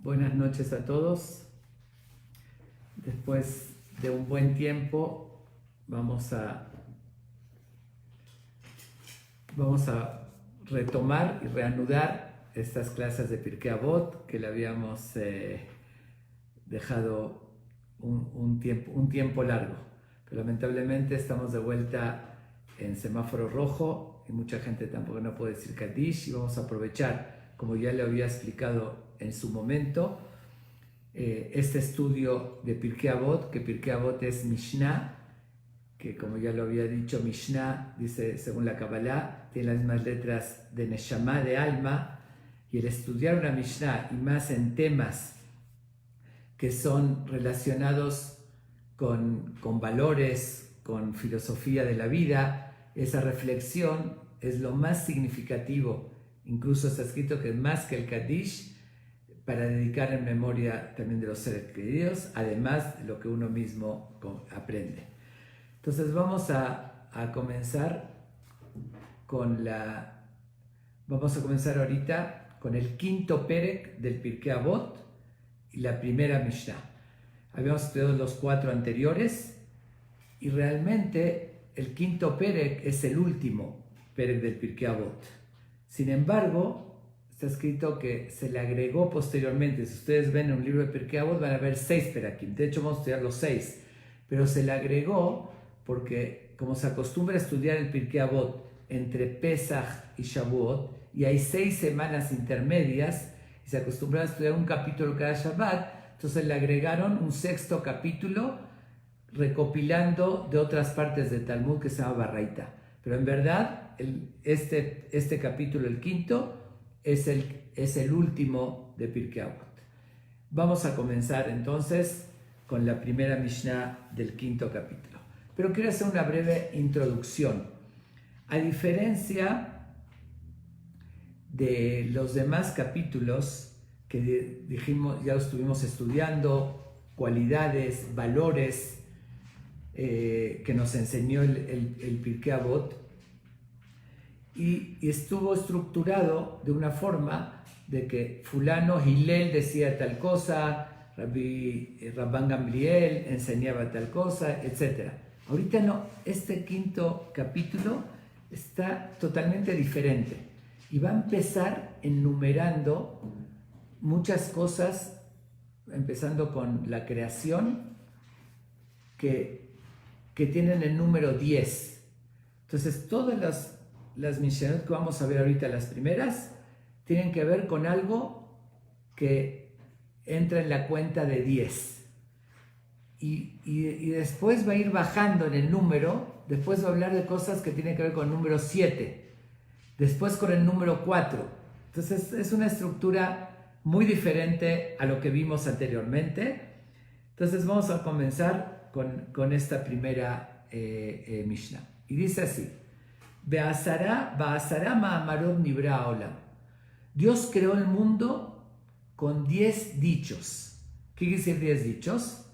Buenas noches a todos. Después de un buen tiempo vamos a retomar y reanudar estas clases de Pirkei Avot que le habíamos dejado un tiempo largo. Pero lamentablemente estamos de vuelta en semáforo rojo y mucha gente tampoco no puede decir Kaddish, y vamos a aprovechar, como ya le había explicado en su momento, este estudio de Pirkei Avot, que Pirkei Avot es Mishnah, que como ya lo había dicho, Mishnah, dice según la Kabbalah, tiene las mismas letras de Neshama, de alma, y el estudiar una Mishnah, y más en temas que son relacionados con valores, con filosofía de la vida, esa reflexión es lo más significativo. Incluso está escrito que es más que el Kaddish, para dedicar en memoria también de los seres queridos, además de lo que uno mismo aprende. Entonces vamos a comenzar ahorita con el quinto Perek del Pirkei Avot y la primera Mishnah. Habíamos estudiado los 4 anteriores y realmente el quinto Perek es el último Perek del Pirkei Avot. Sin embargo, está escrito que se le agregó posteriormente. Si ustedes ven en un libro de Pirkei Avot van a ver 6 Perakim. De hecho vamos a estudiar los 6, pero se le agregó porque como se acostumbra a estudiar el Pirkei Avot entre Pesach y Shavuot, y hay 6 semanas intermedias, y se acostumbra a estudiar un capítulo cada Shabbat, entonces le agregaron un 6º capítulo recopilando de otras partes del Talmud que se llama Baraita. Pero en verdad este capítulo, el quinto, es el último de Pirkei Avot. Vamos a comenzar entonces con la primera Mishnah del quinto capítulo. Pero quiero hacer una breve introducción. A diferencia de los demás capítulos que dijimos, ya estuvimos estudiando, cualidades, valores que nos enseñó el Pirkei Avot, y estuvo estructurado de una forma de que fulano Hillel decía tal cosa, Rabban Gamliel enseñaba tal cosa, etc. Ahorita no, este quinto capítulo está totalmente diferente y va a empezar enumerando muchas cosas, empezando con la creación, que tienen el número 10. Entonces todas las Mishnayot que vamos a ver ahorita, las primeras, tienen que ver con algo que entra en la cuenta de 10. Y después va a ir bajando en el número, después va a hablar de cosas que tienen que ver con el número 7, después con el número 4. Entonces es una estructura muy diferente a lo que vimos anteriormente. Entonces vamos a comenzar con esta primera Mishnah. Y dice así: Be'asara ma'amarot nibra olam. Dios creó el mundo con 10 dichos. ¿Qué quiere decir 10 dichos?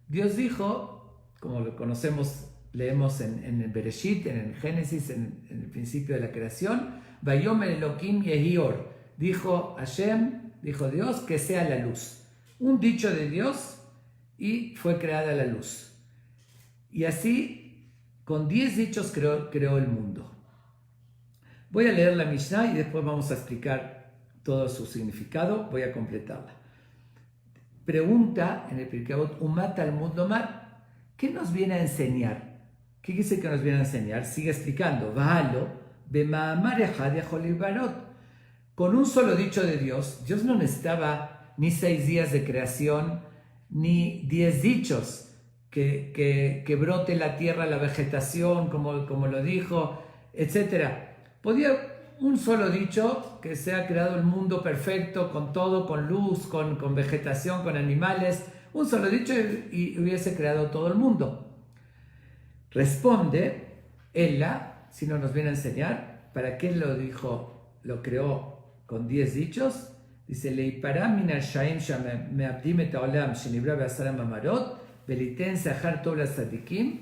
Dios dijo, como lo conocemos, leemos en el Bereshit, en el Génesis, en el principio de la creación, Vayomer Elohim yehi or. Dijo Hashem, dijo Dios, que sea la luz. Un dicho de Dios y fue creada la luz. Y así, con 10 dichos creó el mundo. Voy a leer la Mishnah y después vamos a explicar todo su significado. Voy a completarla. Pregunta en el Pirkei Avot, Umat Talmud Lomar, ¿qué nos viene a enseñar? ¿Qué dice que nos viene a enseñar? Sigue explicando. Vahalo, bema'amar echad yachol libarot. Con un solo dicho de Dios, Dios no necesitaba ni 6 días de creación, ni 10 dichos, que brote la tierra, la vegetación, como lo dijo, etc. Podía un solo dicho, que se ha creado el mundo perfecto, con todo, con luz, con vegetación, con animales, un solo dicho y hubiese creado todo el mundo. Responde, Ella, si no nos viene a enseñar, ¿para qué lo dijo, lo creó con 10 dichos? Dice, Leipara min al-shaim me'abdim et ha'olam shenibra be'asara ma'amarot veliten sahar tov l'tzadikim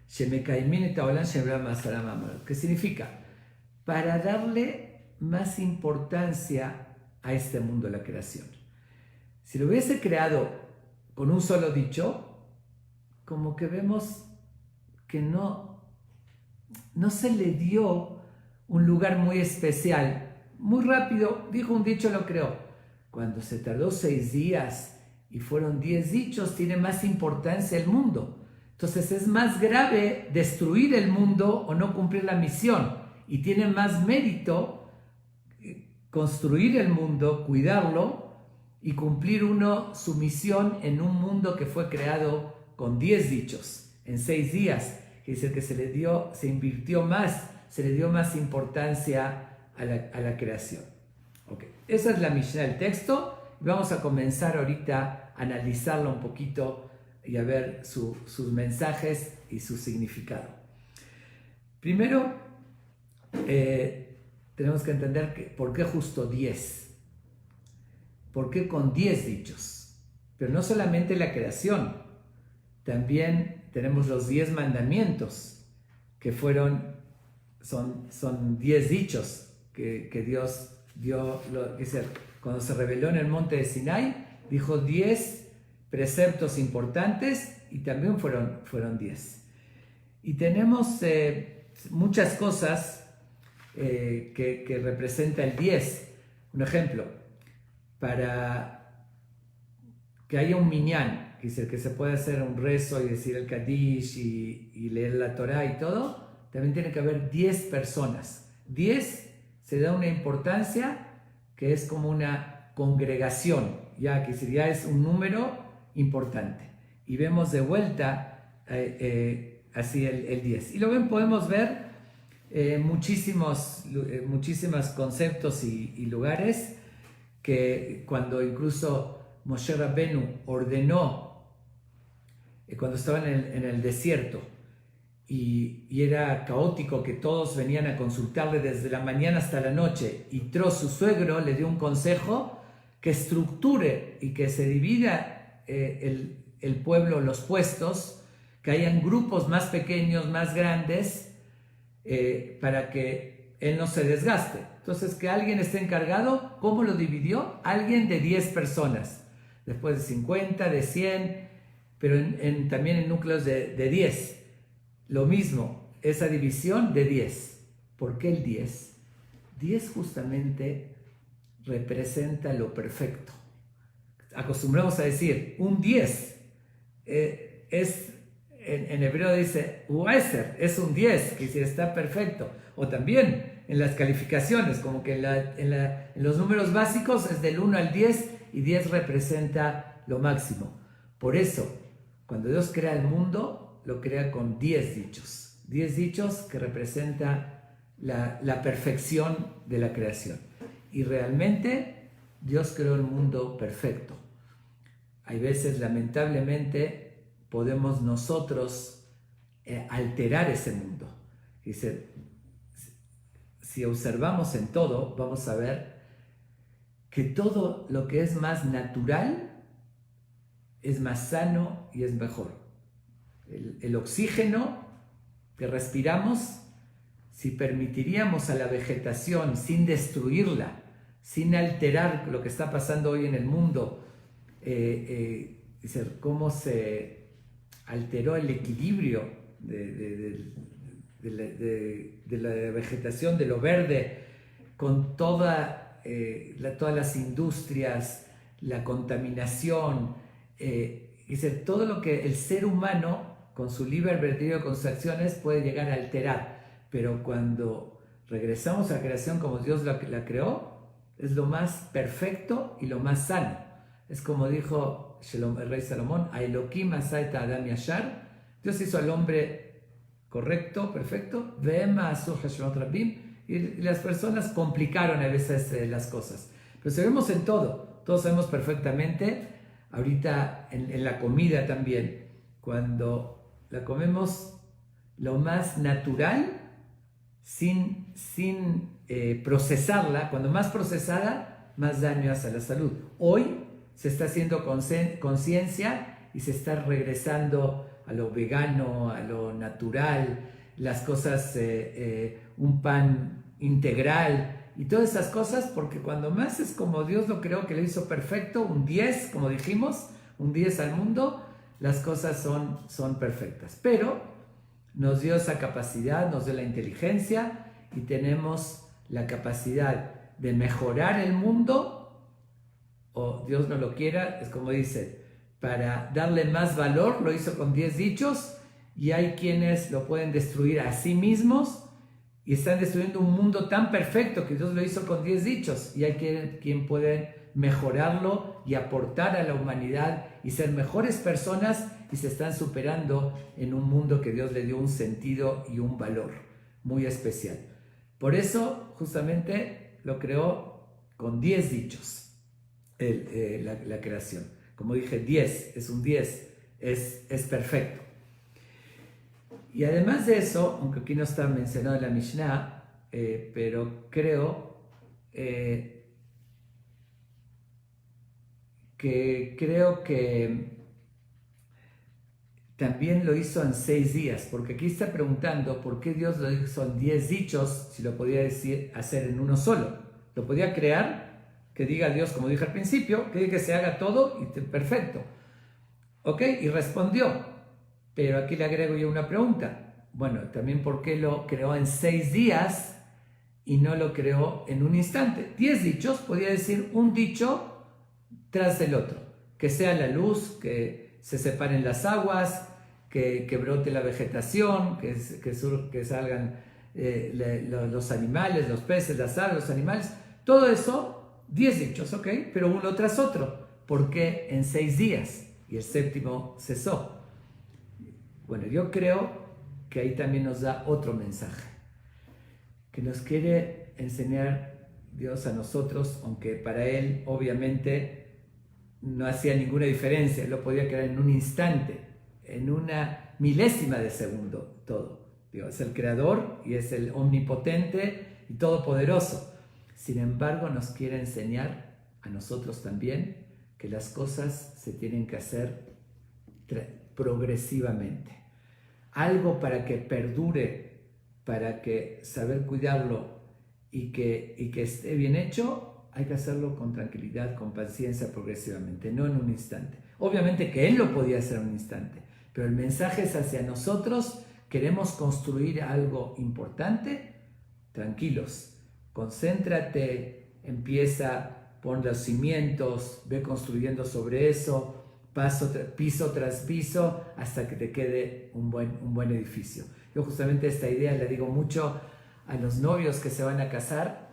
shemekaimin et ha'olam shenibra be'asara ma'amarot. ¿Qué significa? Para darle más importancia a este mundo de la creación. Si lo hubiese creado con un solo dicho, como que vemos que no se le dio un lugar muy especial. Muy rápido, dijo un dicho, lo creó. Cuando se tardó 6 días y fueron 10 dichos, tiene más importancia el mundo. Entonces es más grave destruir el mundo o no cumplir la misión. Y tiene más mérito construir el mundo, cuidarlo y cumplir uno su misión en un mundo que fue creado con 10 dichos en 6 días. Es decir, que se invirtió más, se le dio más importancia a la creación. Okay. Esa es la Mishnah del texto. Vamos a comenzar ahorita a analizarlo un poquito y a ver sus mensajes y su significado. Primero, tenemos que entender por qué justo 10. ¿Por qué con 10 dichos? Pero no solamente la creación, también tenemos los 10 mandamientos, que son 10 dichos que Dios dio. Cuando se reveló en el monte de Sinai, dijo 10 preceptos importantes y también fueron 10. Y tenemos muchas cosas que representa el 10. Un ejemplo, para que haya un minyan, que se pueda hacer un rezo y decir el Kadish y leer la Torah y todo, también tiene que haber 10 personas. 10 se da una importancia que es como una congregación, ya es un número importante. Y vemos de vuelta así el 10. Y luego podemos ver muchísimos conceptos y lugares que cuando incluso Moshe Rabbenu ordenó, cuando estaban en el desierto y era caótico, que todos venían a consultarle desde la mañana hasta la noche, y Tro, su suegro, le dio un consejo que estructure y que se divida el pueblo, los puestos, que hayan grupos más pequeños, más grandes, para que él no se desgaste. Entonces, que alguien esté encargado. ¿Cómo lo dividió? Alguien de 10 personas, después de 50, de 100, pero también en núcleos de 10. Lo mismo, esa división de 10. ¿Por qué el 10? 10 justamente representa lo perfecto. Acostumbramos a decir un 10. En hebreo dice Ueser, es un 10, que está perfecto. O también en las calificaciones, como que en los números básicos es del 1 al 10 y 10 representa lo máximo. Por eso, cuando Dios crea el mundo, lo crea con 10 dichos. 10 dichos que representa la perfección de la creación. Y realmente Dios creó el mundo perfecto. Hay veces, lamentablemente, podemos nosotros alterar ese mundo. Dice, si observamos en todo, vamos a ver que todo lo que es más natural es más sano y es mejor. El oxígeno que respiramos, si permitiríamos a la vegetación, sin destruirla, sin alterar lo que está pasando hoy en el mundo, cómo se alteró el equilibrio de la vegetación, de lo verde, con todas las industrias, la contaminación, todo lo que el ser humano, con su libre albedrío, con sus acciones, puede llegar a alterar. Pero cuando regresamos a la creación como Dios la creó, es lo más perfecto y lo más sano. Es como dijo el rey Salomón, a Elohim asaita Adam yashar, Dios hizo al hombre correcto, perfecto, y las personas complicaron a veces las cosas. Pero sabemos en todo, todos sabemos perfectamente, ahorita en la comida también, cuando la comemos lo más natural, sin procesarla, cuando más procesada, más daño hace a la salud. Hoy se está haciendo conciencia y se está regresando a lo vegano, a lo natural, las cosas, un pan integral, y todas esas cosas, porque cuando más es como Dios lo creó, que lo hizo perfecto, un 10, como dijimos, un 10 al mundo, las cosas son perfectas. Pero nos dio esa capacidad, nos dio la inteligencia y tenemos la capacidad de mejorar el mundo, o Dios no lo quiera, es como dice, para darle más valor, lo hizo con 10 dichos, y hay quienes lo pueden destruir a sí mismos y están destruyendo un mundo tan perfecto que Dios lo hizo con 10 dichos, y hay quien puede mejorarlo y aportar a la humanidad y ser mejores personas, y se están superando en un mundo que Dios le dio un sentido y un valor muy especial. Por eso justamente lo creó con 10 dichos la creación. Como dije, 10, es un 10, es perfecto. Y además de eso, aunque aquí no está mencionado en la Mishnah, pero creo que también lo hizo en 6 días, porque aquí está preguntando por qué Dios lo hizo en 10 dichos, si lo podía hacer en uno solo. Lo podía crear, que diga Dios, como dije al principio, que diga que se haga todo y perfecto. ¿Ok? Y respondió. Pero aquí le agrego yo una pregunta. Bueno, también por qué lo creó en 6 días y no lo creó en un instante. 10 dichos, podía decir un dicho tras el otro. Que sea la luz, que se separen las aguas, que brote la vegetación, que salgan los animales, los peces, las aves, los animales. Todo eso, 10 dichos, ¿ok? Pero uno tras otro. ¿Por qué en 6 días? Y el séptimo cesó. Bueno, yo creo que ahí también nos da otro mensaje, que nos quiere enseñar Dios a nosotros, aunque para Él obviamente no hacía ninguna diferencia, Él lo podía crear en un instante, en una milésima de segundo todo. Dios es el creador y es el omnipotente y todopoderoso. Sin embargo, nos quiere enseñar a nosotros también que las cosas se tienen que hacer progresivamente. Algo para que perdure, para que saber cuidarlo y que esté bien hecho, hay que hacerlo con tranquilidad, con paciencia, progresivamente, no en un instante. Obviamente que Él lo podía hacer en un instante, pero el mensaje es hacia nosotros. Queremos construir algo importante, tranquilos, concéntrate, empieza, pon los cimientos, ve construyendo sobre eso, piso tras piso, hasta que te quede un buen edificio. Yo justamente esta idea le digo mucho a los novios que se van a casar,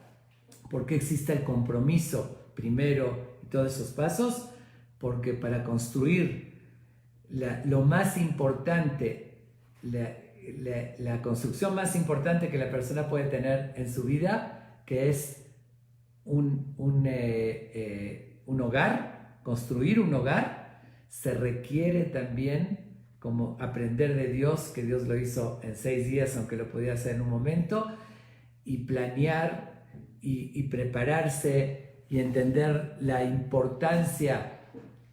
porque existe el compromiso primero y todos esos pasos, porque para construir lo más importante, la construcción más importante que la persona puede tener en su vida, que es un hogar, construir un hogar, se requiere también como aprender de Dios, que Dios lo hizo en 6 días, aunque lo podía hacer en un momento, y planear y prepararse y entender la importancia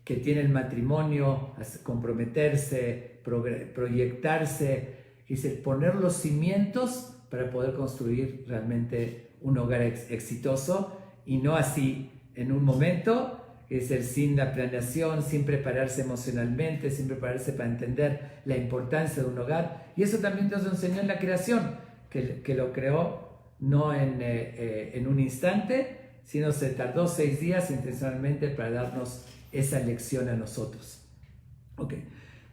que tiene el matrimonio, comprometerse, proyectarse, y poner los cimientos para poder construir realmente un hogar exitoso, y no así en un momento, es decir, sin la planeación, sin prepararse emocionalmente, sin prepararse para entender la importancia de un hogar. Y eso también Dios lo enseñó en la creación, que lo creó no en un instante, sino se tardó 6 días intencionalmente para darnos esa lección a nosotros. Ok,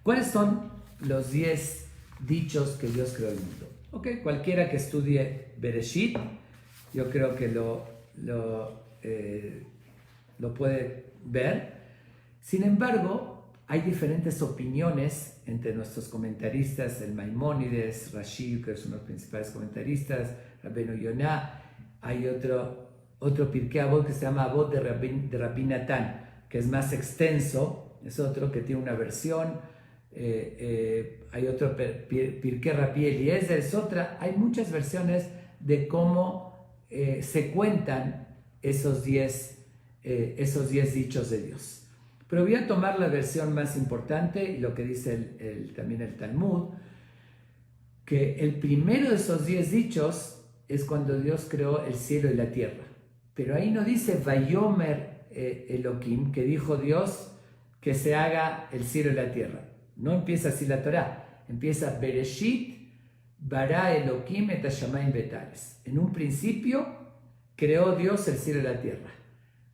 ¿cuáles son los 10 dichos que Dios creó el mundo? Ok, cualquiera que estudie Bereshit, yo creo que lo puede ver. Sin embargo, hay diferentes opiniones entre nuestros comentaristas, el Maimónides, Rashi, que es uno de los principales comentaristas, Rabbeinu Yonah. Hay otro Pirkei Avot que se llama Avot de Rabbi Natán, que es más extenso, es otro que tiene una versión. Hay otro Pirkei Rabbi Eliezer, es otra. Hay muchas versiones de cómo se cuentan esos 10 dichos de Dios. Pero voy a tomar la versión más importante y lo que dice también el Talmud, que el primero de esos 10 dichos es cuando Dios creó el cielo y la tierra. Pero ahí no dice Vayomer Elohim, que dijo Dios que se haga el cielo y la tierra. No empieza así la Torá. Empieza Bereshit bara Elohim et hashamayim betales. En un principio creó Dios el cielo y la tierra.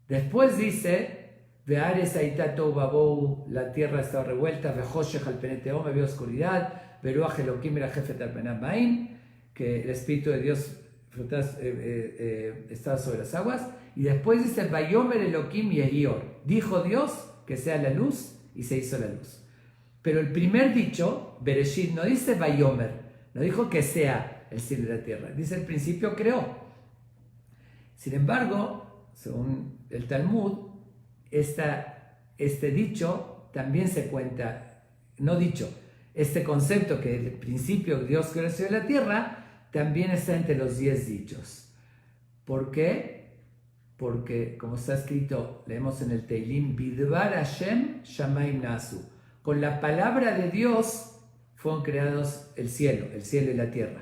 Después dice Ve'ares haitá tohu babou, la tierra estaba revuelta, ve'choshech al pnei tehom, había oscuridad, ve'ruach Elohim merajefet al pnei hamayim, que el Espíritu de Dios estaba sobre las aguas. Y después dice Vayomer Elohim yehior, dijo Dios que sea la luz y se hizo la luz. Pero el primer dicho, Bereshit, no dice Vayomer, no dijo que sea el cielo y la tierra, dice el principio creó. Sin embargo, según el Talmud, este dicho también se cuenta, no dicho, este concepto que el principio Dios creó el cielo y la tierra, también está entre los 10 dichos. ¿Por qué? Porque, como está escrito, leemos en el Teilim, Bidvar Hashem Shamayim Nasu. Con la palabra de Dios fueron creados el cielo y la tierra.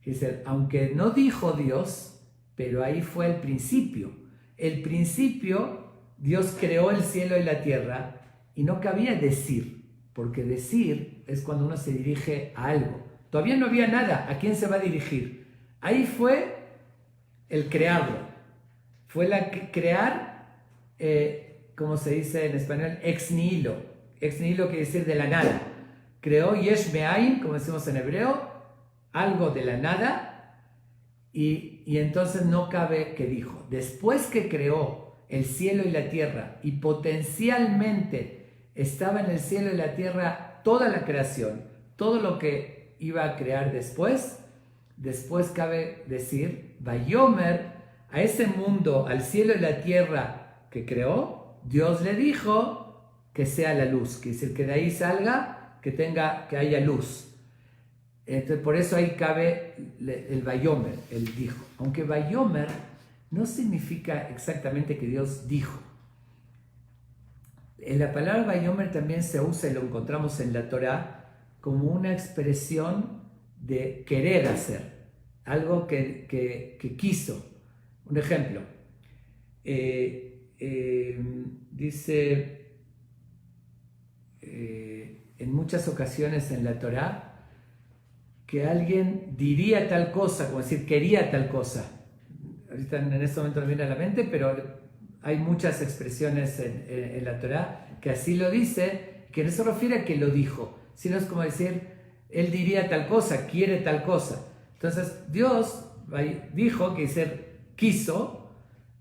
Dice, aunque no dijo Dios, pero ahí fue el principio. El principio, Dios creó el cielo y la tierra y no cabía decir, porque decir es cuando uno se dirige a algo. Todavía no había nada, ¿a quién se va a dirigir? Ahí fue el crearlo. Fue crear, como se dice en español, ex nihilo. Ex nihilo quiere decir de la nada. Creó yesh me'ayin, como decimos en hebreo, algo de la nada, y entonces no cabe que dijo. Después que creó el cielo y la tierra, y potencialmente estaba en el cielo y la tierra toda la creación, todo lo que iba a crear después cabe decir, Vayomer, a ese mundo, al cielo y la tierra que creó, Dios le dijo que sea la luz, que es decir, que de ahí salga, que haya luz. Entonces, por eso ahí cabe el Vayomer, él dijo. Aunque Vayomer no significa exactamente que Dios dijo. En la palabra Vayomer también se usa, y lo encontramos en la Torá, como una expresión de querer hacer, algo que quiso. Un ejemplo, dice en muchas ocasiones en la Torá que alguien diría tal cosa, como decir, quería tal cosa. Ahorita en este momento no viene a la mente, pero hay muchas expresiones en la Torá que así lo dice, que no se refiere a que lo dijo, sino es como decir, él diría tal cosa, quiere tal cosa. Entonces Dios dijo que quiso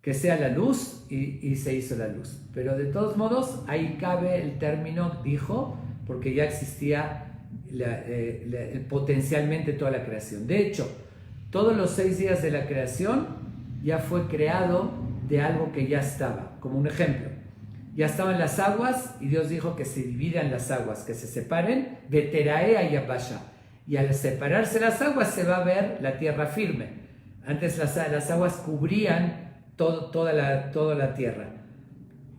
que sea la luz y se hizo la luz. Pero de todos modos, ahí cabe el término dijo, porque ya existía potencialmente toda la creación. De hecho, todos los 6 días de la creación ya fue creado de algo que ya estaba. Como un ejemplo, ya estaban las aguas y Dios dijo que se dividan las aguas, que se separen, Veterae y Yabasha. Y al separarse las aguas se va a ver la tierra firme. Antes las aguas cubrían toda la tierra.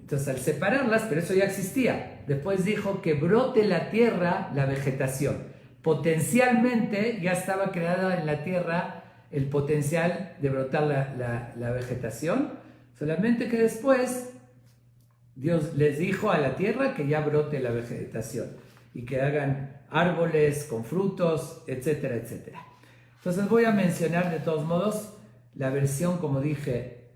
Entonces al separarlas, pero eso ya existía, después dijo que brote la tierra la vegetación. Potencialmente ya estaba creada en la tierra el potencial de brotar la vegetación, solamente que después Dios les dijo a la tierra que ya brote la vegetación y que hagan árboles con frutos, etcétera, etcétera. Entonces voy a mencionar de todos modos la versión, como dije,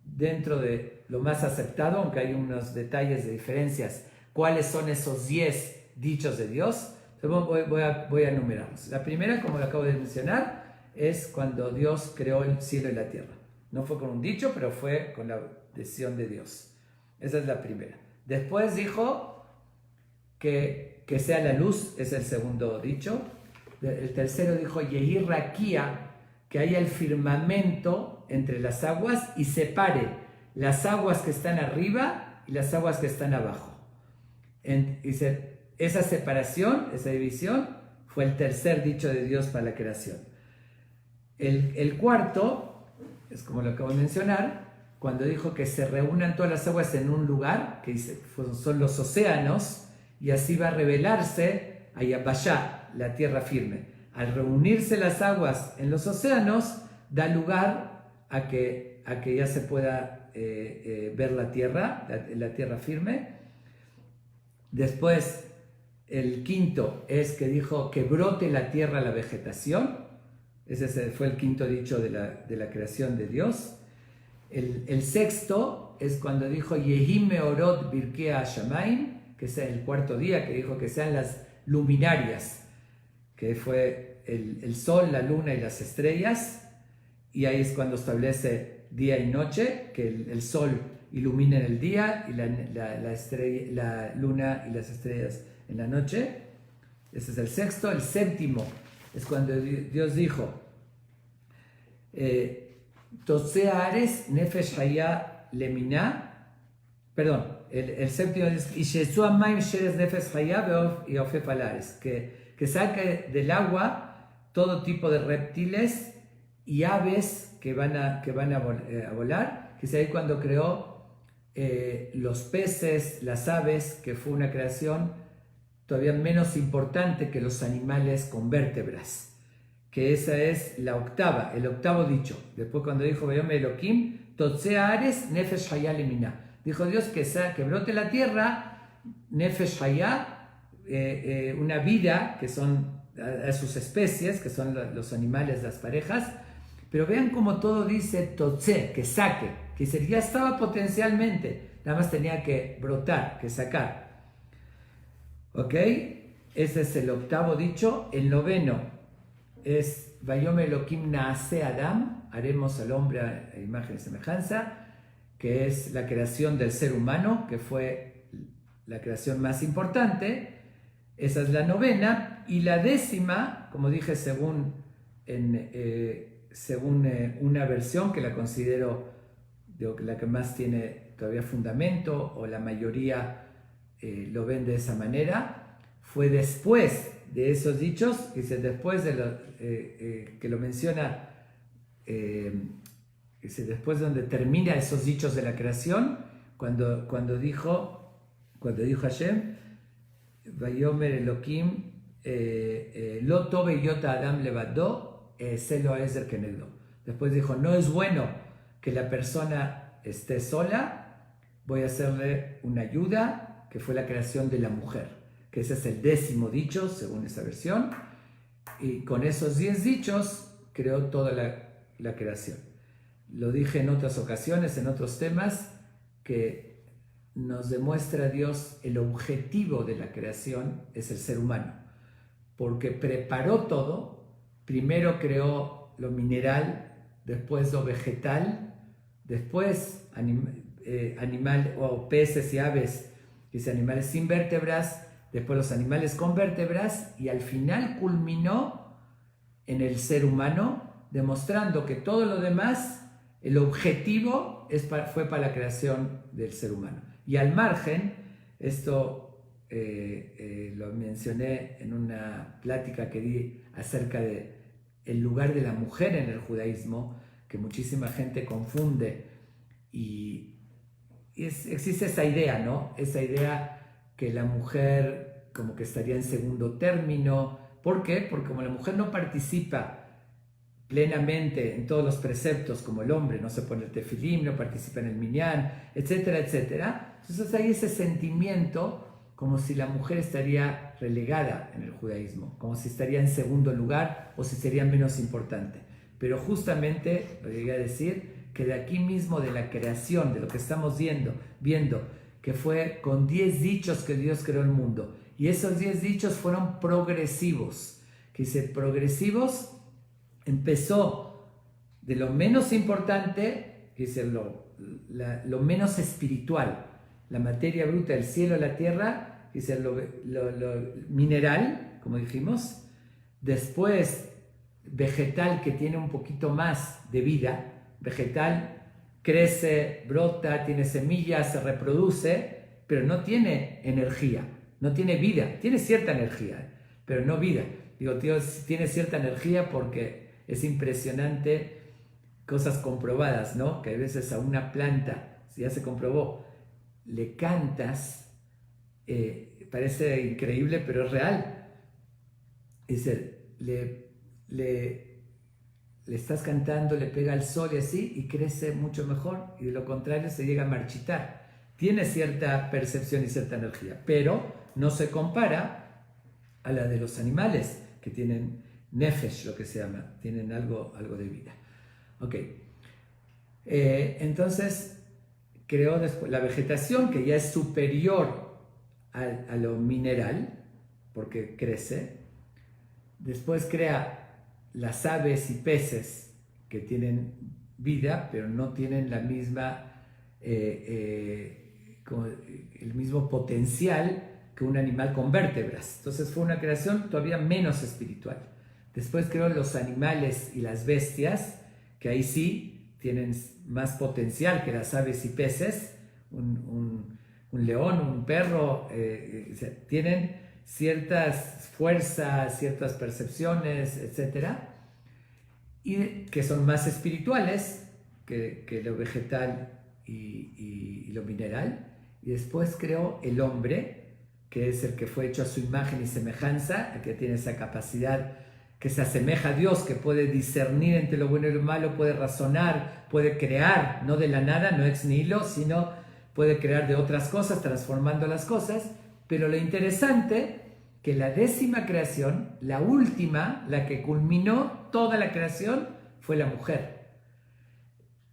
dentro de lo más aceptado, aunque hay unos detalles de diferencias, cuáles son esos 10 dichos de Dios. Entonces voy a enumerarlos. La primera, como lo acabo de mencionar, es cuando Dios creó el cielo y la tierra. No fue con un dicho, pero fue con la decisión de Dios. Esa es la primera. Después dijo que sea la luz, es el segundo dicho. El tercero dijo Yehi Rakia, que haya el firmamento entre las aguas y separe las aguas que están arriba y las aguas que están abajo. Esa separación, esa división, fue el tercer dicho de Dios para la creación. El cuarto, es como lo acabo de mencionar, cuando dijo que se reúnan todas las aguas en un lugar, que son los océanos, y así va a revelarse a Yabashá, la tierra firme. al reunirse las aguas en los océanos, da lugar a que ya se pueda ver la tierra firme. Después, el quinto es que dijo que brote la tierra la vegetación. Ese fue el quinto dicho de la creación de Dios. El sexto es cuando dijo Yehi meorot birkei hashamayim, que es el cuarto día, que dijo que sean las luminarias, que fue el sol, la luna y las estrellas. Y ahí es cuando establece día y noche, que el sol ilumina en el día y la luna y las estrellas en la noche. Ese es el sexto. El séptimo es cuando Dios dijo Tosea Ares Nefesh Haya Lemina. Perdón, el séptimo es Ishesua Maim Sheres Nefesh Haya y Ofef Alares, que saque del agua todo tipo de reptiles y aves que van a volar. Que es ahí cuando creó los peces, las aves, que fue una creación todavía menos importante que los animales con vértebras, que esa es el octavo dicho. Después cuando dijo Vayome Elohim, Totsea Ares Nefesh Haya Lemina, dijo Dios que brote la tierra, Nefesh Haya, una vida, que son a sus especies, que son los animales, las parejas. Pero vean cómo todo dice Totse, que saque, que ya estaba potencialmente, nada más tenía que brotar, que sacar. ¿Ok? Ese es el octavo dicho. El noveno es Vayome Elohim Naase Adam, haremos al hombre a imagen y semejanza, que es la creación del ser humano, que fue la creación más importante. Esa es la novena. Y la décima, como dije, según una versión que la considero la que más tiene todavía fundamento, o la mayoría lo ven de esa manera, fue después de esos dichos, dice después de que lo menciona, dice después donde termina esos dichos de la creación, cuando dijo Hashem, Vayomer Elohim Lo tove yota Adam levado selo ezer kenegdo. Después dijo, no es bueno que la persona esté sola, voy a hacerle una ayuda, que fue la creación de la mujer, que ese es el décimo dicho según esa versión, y con esos 10 dichos creó toda la creación. Lo dije en otras ocasiones, en otros temas, que nos demuestra Dios el objetivo de la creación es el ser humano, porque preparó todo. Primero creó lo mineral, después lo vegetal, después animal o peces y aves, dice animales sin vértebras, después los animales con vértebras, y al final culminó en el ser humano, demostrando que todo lo demás, el objetivo fue para la creación del ser humano. Y al margen, esto lo mencioné en una plática que di acerca de el lugar de la mujer en el judaísmo, que muchísima gente confunde, y existe esa idea, ¿no? Esa idea que la mujer como que estaría en segundo término. ¿Por qué? Porque como la mujer no participa plenamente en todos los preceptos como el hombre, no se pone el tefilim, no participa en el minyan, etcétera, etcétera, entonces hay ese sentimiento como si la mujer estaría relegada en el judaísmo, como si estaría en segundo lugar o si sería menos importante. Pero justamente, lo llegué a decir, que de aquí mismo, de la creación, de lo que estamos viendo, que fue con 10 dichos que Dios creó el mundo, y esos 10 dichos fueron progresivos, que dice progresivos, empezó de lo menos importante, que dice lo menos espiritual, la materia bruta, el cielo, la tierra, dice lo mineral, como dijimos, después vegetal, que tiene un poquito más de vida, vegetal crece, brota, tiene semillas, se reproduce, pero no tiene energía, no tiene vida, tiene cierta energía, pero no vida. Digo, tiene cierta energía porque es impresionante, cosas comprobadas, ¿no? Que a veces a una planta, ya se comprobó, le cantas, parece increíble, pero es real. Dice, le estás cantando, le pega el sol y así, y crece mucho mejor, y de lo contrario se llega a marchitar. Tiene cierta percepción y cierta energía, pero no se compara a la de los animales, que tienen nefesh, lo que se llama, tienen algo de vida. Ok. Entonces, creó después la vegetación, que ya es superior a lo mineral, porque crece. Después crea las aves y peces, que tienen vida, pero no tienen la misma, el mismo potencial que un animal con vértebras. Entonces fue una creación todavía menos espiritual. Después creó los animales y las bestias, que ahí sí tienen más potencial que las aves y peces. Un león, un perro, tienen ciertas fuerzas, ciertas percepciones, etc. Y que son más espirituales que lo vegetal y lo mineral. Y después creó el hombre, que es el que fue hecho a su imagen y semejanza, el que tiene esa capacidad, que se asemeja a Dios, que puede discernir entre lo bueno y lo malo, puede razonar, puede crear, no de la nada, no ex nihilo, sino puede crear de otras cosas, transformando las cosas. Pero lo interesante, que la 10ª creación, la última, la que culminó toda la creación, fue la mujer.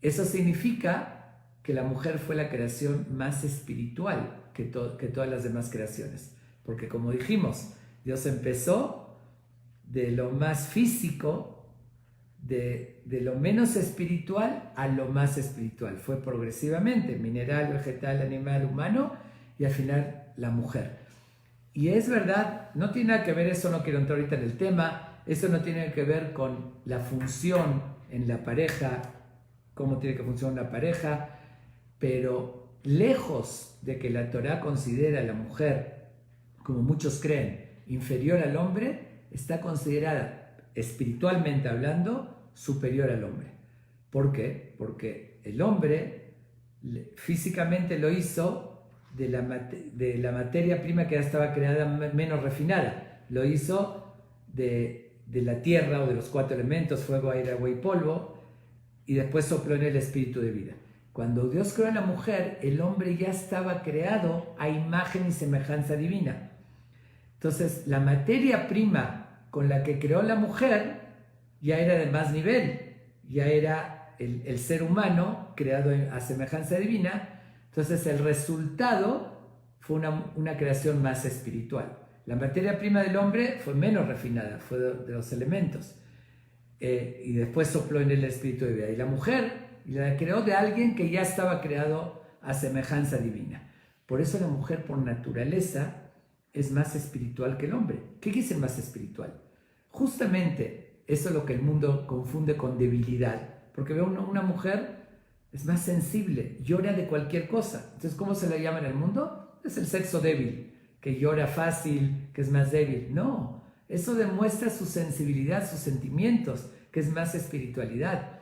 Eso significa que la mujer fue la creación más espiritual que todas las demás creaciones. Porque como dijimos, Dios empezó de lo más físico, de lo menos espiritual a lo más espiritual. Fue progresivamente, mineral, vegetal, animal, humano, y al final la mujer. Y es verdad, no tiene nada que ver, eso no quiero entrar ahorita en el tema, eso no tiene que ver con la función en la pareja, cómo tiene que funcionar una pareja, pero lejos de que la Torá considera a la mujer, como muchos creen, inferior al hombre, está considerada, espiritualmente hablando, superior al hombre. ¿Por qué? Porque el hombre físicamente lo hizo de la materia prima que ya estaba creada menos refinada. Lo hizo de la tierra o de los 4 elementos, fuego, aire, agua y polvo, y después sopló en el espíritu de vida. Cuando Dios creó a la mujer, el hombre ya estaba creado a imagen y semejanza divina. Entonces, la materia prima con la que creó la mujer ya era de más nivel, ya era el ser humano creado a semejanza divina. Entonces, el resultado fue una creación más espiritual. La materia prima del hombre fue menos refinada, fue de los elementos. Y después sopló en el espíritu de vida. Y la mujer la creó de alguien que ya estaba creado a semejanza divina. Por eso la mujer, por naturaleza, es más espiritual que el hombre. ¿Qué quiere decir más espiritual? Justamente eso es lo que el mundo confunde con debilidad. Porque ve una mujer, es más sensible, llora de cualquier cosa. Entonces, ¿cómo se la llama en el mundo? Es el sexo débil, que llora fácil, que es más débil. No, eso demuestra su sensibilidad, sus sentimientos, que es más espiritualidad.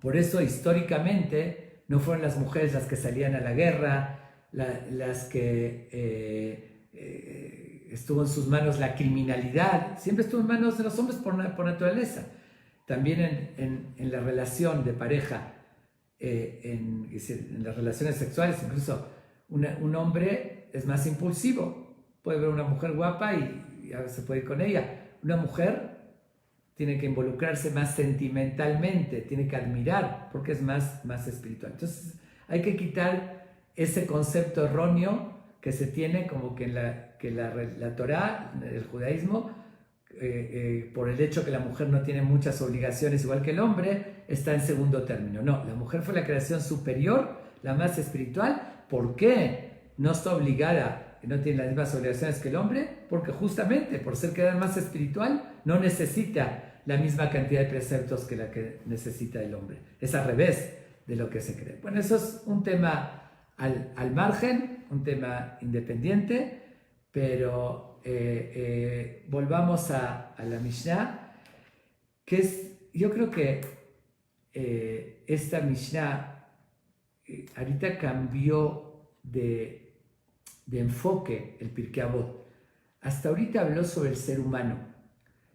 Por eso, históricamente, no fueron las mujeres las que salían a la guerra, las que estuvo en sus manos la criminalidad, siempre estuvo en manos de los hombres por naturaleza. También en la relación de pareja, en las relaciones sexuales, incluso un hombre es más impulsivo, puede ver una mujer guapa y se puede ir con ella. Una mujer tiene que involucrarse más sentimentalmente, tiene que admirar, porque es más espiritual. Entonces hay que quitar ese concepto erróneo que se tiene, como que la Torá, el judaísmo, por el hecho que la mujer no tiene muchas obligaciones igual que el hombre, está en segundo término. No, la mujer fue la creación superior, la más espiritual. ¿Por qué? No está obligada, no tiene las mismas obligaciones que el hombre, porque justamente por ser creada más espiritual no necesita la misma cantidad de preceptos que la que necesita el hombre. Es al revés de lo que se cree. Bueno, eso es un tema al margen, un tema independiente, pero volvamos a la Mishnah, que yo creo que esta Mishnah ahorita cambió de enfoque el Pirkei Avot. Hasta ahorita habló sobre el ser humano,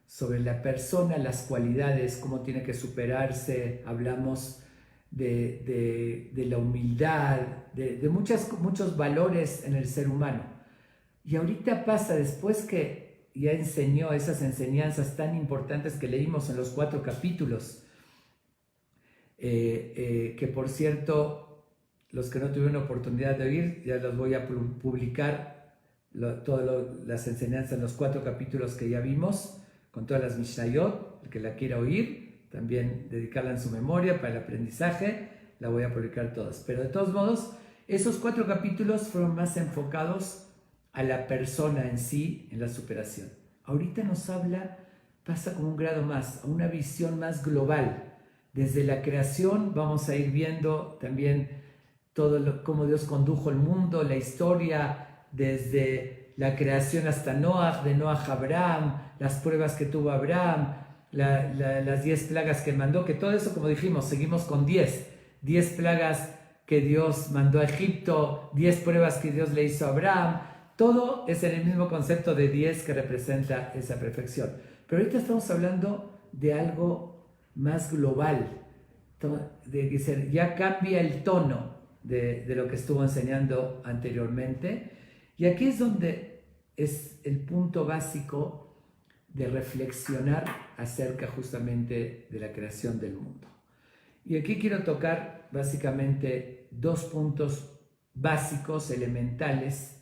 sobre la persona, las cualidades, cómo tiene que superarse, hablamos de la humildad, de muchos valores en el ser humano. Y ahorita pasa, después que ya enseñó esas enseñanzas tan importantes que leímos en los 4 capítulos, que por cierto, los que no tuvieron oportunidad de oír, ya los voy a publicar, todas las enseñanzas en los 4 capítulos que ya vimos, con todas las Mishnayot, el que la quiera oír, también dedicarla en su memoria para el aprendizaje, la voy a publicar todas. Pero de todos modos, esos 4 capítulos fueron más enfocados a la persona en sí, en la superación. Ahorita nos pasa como un grado más, a una visión más global. Desde la creación vamos a ir viendo también cómo Dios condujo el mundo, la historia, desde la creación hasta Noah, de Noah a Abraham, las pruebas que tuvo Abraham, las 10 plagas que mandó, que todo eso, como dijimos, seguimos con 10 plagas que Dios mandó a Egipto, 10 pruebas que Dios le hizo a Abraham, todo es en el mismo concepto de 10 que representa esa perfección. Pero ahorita estamos hablando de algo más global, ya cambia el tono de lo que estuvo enseñando anteriormente, y aquí es donde es el punto básico de reflexionar acerca justamente de la creación del mundo. Y aquí quiero tocar básicamente 2 puntos básicos, elementales,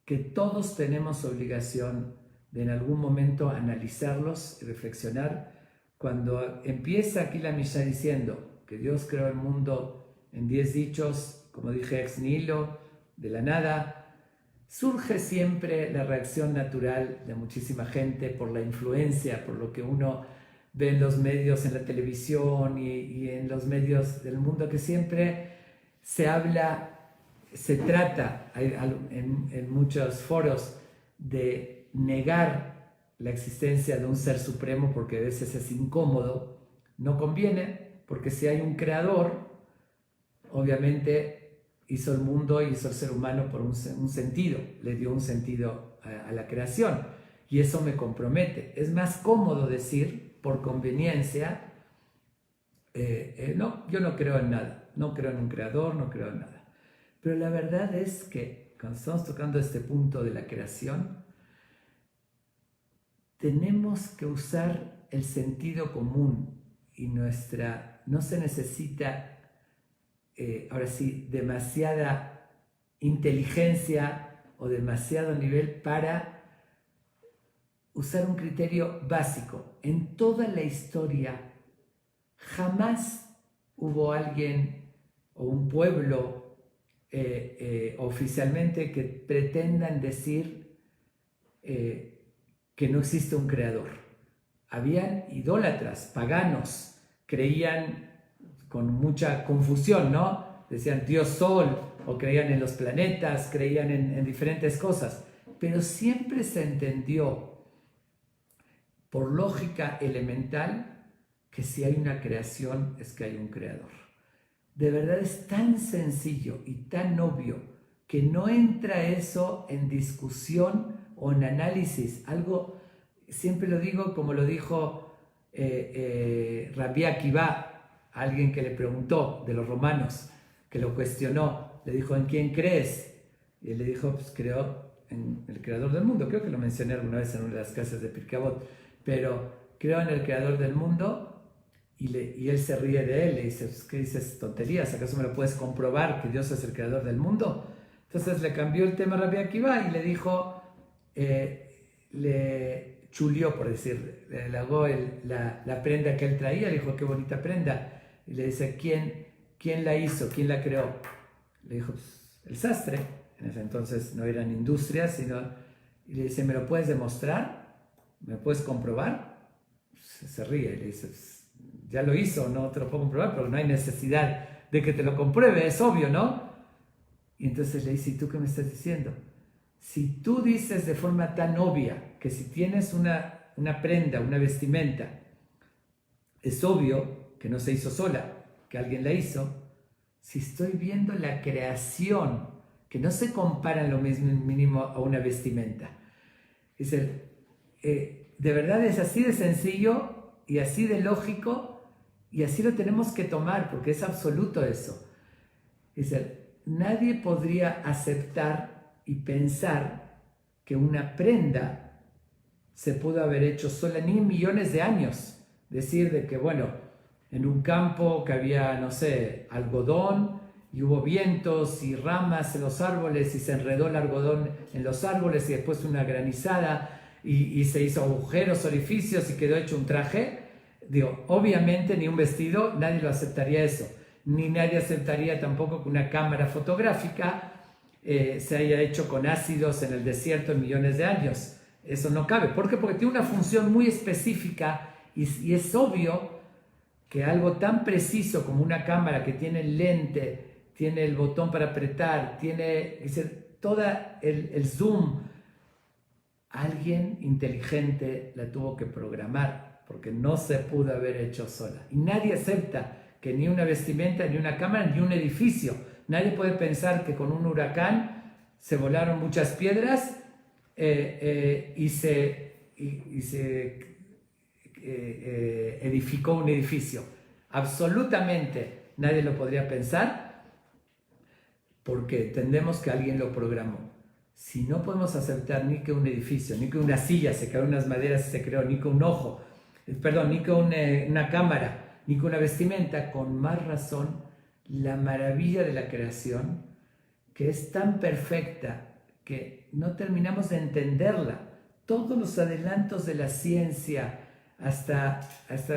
que todos tenemos obligación de en algún momento analizarlos y reflexionar. Cuando empieza aquí la Mishnah diciendo que Dios creó el mundo en 10 dichos, como dije, ex nihilo, de la nada, surge siempre la reacción natural de muchísima gente por la influencia, por lo que uno ve en los medios, en la televisión y en los medios del mundo, que siempre se trata en muchos foros de negar la existencia de un ser supremo, porque a veces es incómodo, no conviene, porque si hay un creador, obviamente hizo el mundo y hizo el ser humano por un sentido, le dio un sentido a la creación, y eso me compromete. Es más cómodo decir, por conveniencia, no, yo no creo en nada, no creo en un creador, no creo en nada. Pero la verdad es que cuando estamos tocando este punto de la creación, tenemos que usar el sentido común y no se necesita ahora sí, demasiada inteligencia o demasiado nivel para usar un criterio básico. En toda la historia jamás hubo alguien o un pueblo oficialmente que pretendan decir que no existe un creador. Habían idólatras, paganos, creían con mucha confusión, ¿no? Decían Dios Sol, o creían en los planetas, creían en diferentes cosas, pero siempre se entendió por lógica elemental que si hay una creación es que hay un creador. De verdad es tan sencillo y tan obvio que no entra eso en discusión o en análisis. Algo, siempre lo digo como lo dijo Rabbi Akiva, alguien que le preguntó de los romanos, que lo cuestionó, le dijo, ¿en quién crees? Y él le dijo, pues creo en el creador del mundo. Creo que lo mencioné alguna vez en una de las clases de Pirkei Avot, pero creo en el creador del mundo, y él se ríe de él, le dice, pues, ¿qué dices tonterías? ¿Acaso me lo puedes comprobar que Dios es el creador del mundo? Entonces le cambió el tema a Rabbi Akiva y le dijo, le chulió, por decir, le halagó la prenda que él traía, le dijo, qué bonita prenda. Y le dice, ¿quién la hizo? ¿Quién la creó? Le dijo, pues, el sastre. En ese entonces no eran industrias, y le dice, ¿me lo puedes demostrar? ¿Me puedes comprobar? Se ríe y le dice, pues, ya lo hizo, no te lo puedo comprobar, pero no hay necesidad de que te lo compruebe, es obvio, ¿no? Y entonces le dice, ¿y tú qué me estás diciendo? Si tú dices de forma tan obvia que si tienes una prenda, una vestimenta, es obvio que no se hizo sola, que alguien la hizo. Si estoy viendo la creación, que no se compara en lo mismo mínimo a una vestimenta. Dice, de verdad es así de sencillo y así de lógico y así lo tenemos que tomar porque es absoluto eso. Es decir, nadie podría aceptar y pensar que una prenda se pudo haber hecho sola ni en millones de años. Decir de que, bueno, en un campo que había, no sé, algodón y hubo vientos y ramas en los árboles y se enredó el algodón en los árboles y después una granizada y se hizo agujeros, orificios y quedó hecho un traje. Digo, obviamente ni un vestido, nadie lo aceptaría eso. Ni nadie aceptaría tampoco que una cámara fotográfica se haya hecho con ácidos en el desierto en millones de años. Eso no cabe. ¿Por qué? Porque tiene una función muy específica y es obvio que algo tan preciso como una cámara que tiene el lente, tiene el botón para apretar, tiene todo el zoom, alguien inteligente la tuvo que programar porque no se pudo haber hecho sola. Y nadie acepta que ni una vestimenta, ni una cámara, ni un edificio. Nadie puede pensar que con un huracán se volaron muchas piedras y se edificó un edificio. Absolutamente nadie lo podría pensar porque entendemos que alguien lo programó. Si no podemos aceptar ni que un edificio, ni que una silla se creó, unas maderas se creó, ni que un ojo, ni que una cámara, ni que una vestimenta, con más razón la maravilla de la creación, que es tan perfecta que no terminamos de entenderla. Todos los adelantos de la ciencia, hasta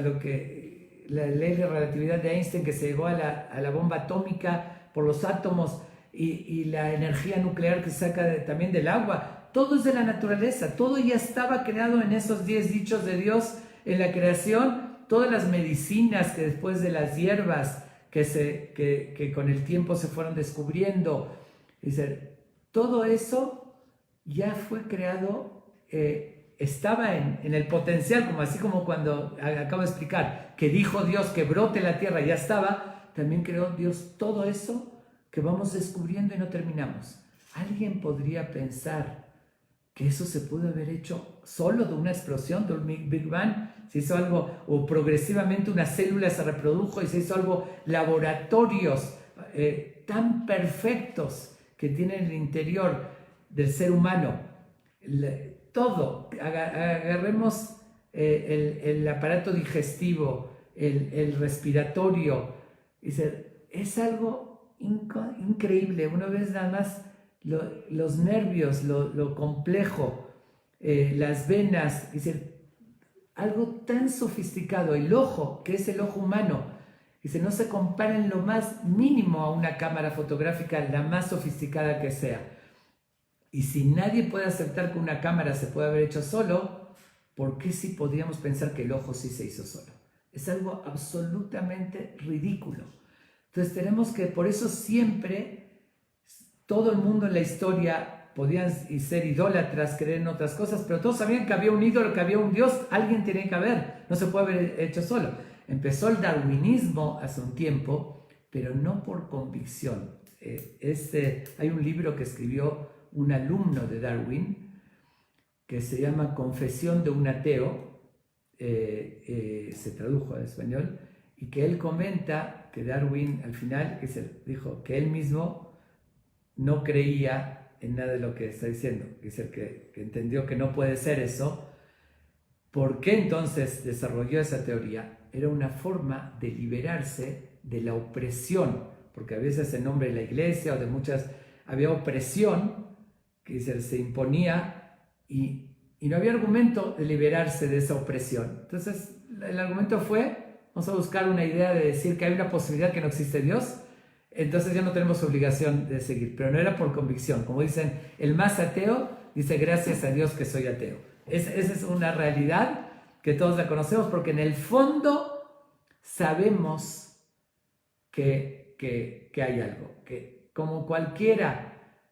lo que la ley de relatividad de Einstein, que se llegó a la bomba atómica por los átomos, y la energía nuclear que se saca también del agua, todo es de la naturaleza, todo ya estaba creado en esos 10 dichos de Dios en la creación. Todas las medicinas que después de las hierbas que con el tiempo se fueron descubriendo, todo eso ya fue creado, estaba en el potencial, así como cuando acabo de explicar, que dijo Dios que brote la tierra, ya estaba, también creó Dios todo eso que vamos descubriendo y no terminamos. ¿Alguien podría pensar que eso se pudo haber hecho solo de una explosión, de un Big Bang? Se hizo algo, o progresivamente una célula se reprodujo y se hizo algo, laboratorios tan perfectos que tienen el interior del ser humano. Todo, agarremos el aparato digestivo, el respiratorio, es algo increíble. Una vez nada más los nervios, lo complejo, las venas, algo tan sofisticado. El ojo, que es el ojo humano, no se compara en lo más mínimo a una cámara fotográfica, la más sofisticada que sea. Y si nadie puede aceptar que una cámara se puede haber hecho solo, ¿por qué sí podríamos pensar que el ojo sí se hizo solo? Es algo absolutamente ridículo. Entonces tenemos que, por eso siempre, todo el mundo en la historia podían ser idólatras, creer en otras cosas, pero todos sabían que había un ídolo, que había un Dios, alguien tenía que haber, no se puede haber hecho solo. Empezó el darwinismo hace un tiempo, pero no por convicción. Hay un libro que escribió un alumno de Darwin, que se llama Confesión de un ateo, se tradujo al español, y que él comenta que Darwin al final dijo que él mismo no creía en nada de lo que está diciendo, que entendió que no puede ser eso. ¿Por qué entonces desarrolló esa teoría? Era una forma de liberarse de la opresión, porque a veces en nombre de la iglesia o de muchas había opresión que se imponía y no había argumento de liberarse de esa opresión. Entonces el argumento fue: vamos a buscar una idea de decir que hay una posibilidad que no existe Dios, entonces ya no tenemos obligación de seguir. Pero no era por convicción. Como dicen, el más ateo dice: gracias a Dios que soy ateo. Esa es una realidad que todos la conocemos, porque en el fondo sabemos que hay algo. Que como cualquiera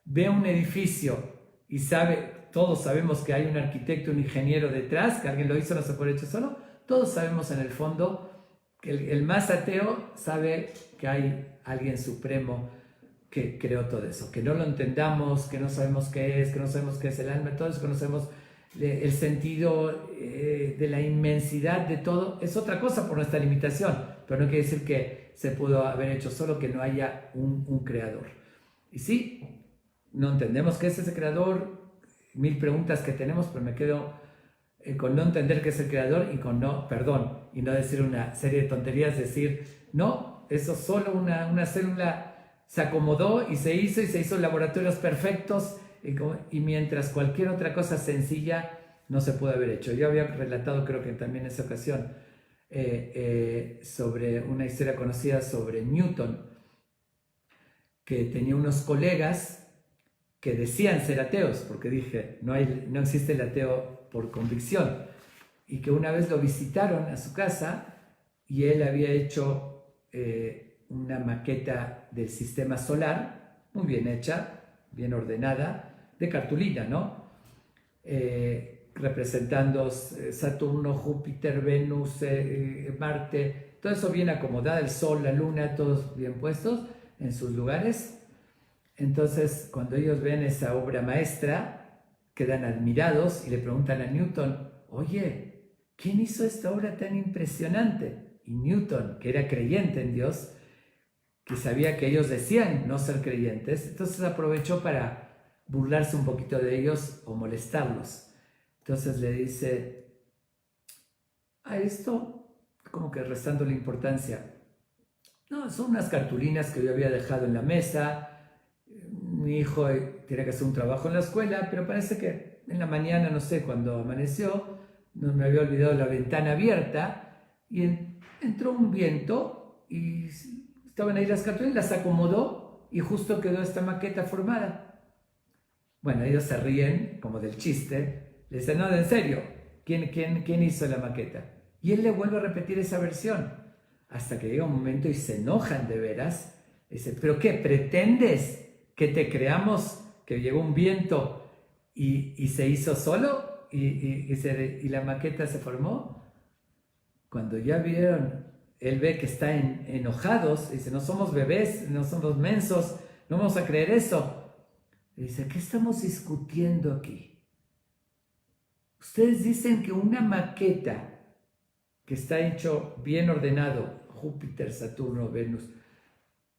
ve un edificio y todos sabemos que hay un arquitecto, un ingeniero detrás, que alguien lo hizo, no se puede hecho solo. Todos sabemos en el fondo que el más ateo sabe que hay alguien supremo que creó todo eso, que no lo entendamos, que no sabemos qué es, que no sabemos qué es el alma, todos conocemos el sentido de la inmensidad de todo, es otra cosa por nuestra limitación, pero no quiere decir que se pudo haber hecho solo, que no haya un creador. Y sí, no entendemos qué es ese creador, mil preguntas que tenemos, pero me quedo con no entender qué es el creador y con no, perdón, y no decir una serie de tonterías, decir, no, eso solo una célula se acomodó y se hizo laboratorios perfectos, y mientras cualquier otra cosa sencilla no se puede haber hecho. Yo había relatado, creo que también en esa ocasión, sobre una historia conocida sobre Newton, que tenía unos colegas que decían ser ateos, porque dije, no existe el ateo por convicción, y que una vez lo visitaron a su casa y él había hecho una maqueta del sistema solar, muy bien hecha, bien ordenada, de cartulina, ¿no? Representando Saturno, Júpiter, Venus, Marte, todo eso bien acomodado, el Sol, la Luna, todos bien puestos en sus lugares. Entonces, cuando ellos ven esa obra maestra, quedan admirados y le preguntan a Newton, oye, ¿quién hizo esta obra tan impresionante? Y Newton, que era creyente en Dios, que sabía que ellos decían no ser creyentes, entonces aprovechó para burlarse un poquito de ellos o molestarlos. Entonces le dice a esto, como que restando la importancia, no, son unas cartulinas que yo había dejado en la mesa, mi hijo tiene que hacer un trabajo en la escuela, pero parece que en la mañana, no sé, cuando amaneció, no me había olvidado la ventana abierta y entró un viento y estaban ahí las cartulinas, las acomodó y justo quedó esta maqueta formada. Bueno, ellos se ríen como del chiste, le dicen, no, en serio, ¿quién hizo la maqueta? Y él le vuelve a repetir esa versión, hasta que llega un momento y se enojan de veras. Dice, ¿pero qué? ¿Pretendes que te creamos que llegó un viento y se hizo solo? ¿Y la maqueta se formó? Cuando ya vieron, él ve que están enojados, dice, no somos bebés, no somos mensos, no vamos a creer eso. Y dice, ¿qué estamos discutiendo aquí? Ustedes dicen que una maqueta que está hecho bien ordenado, Júpiter, Saturno, Venus,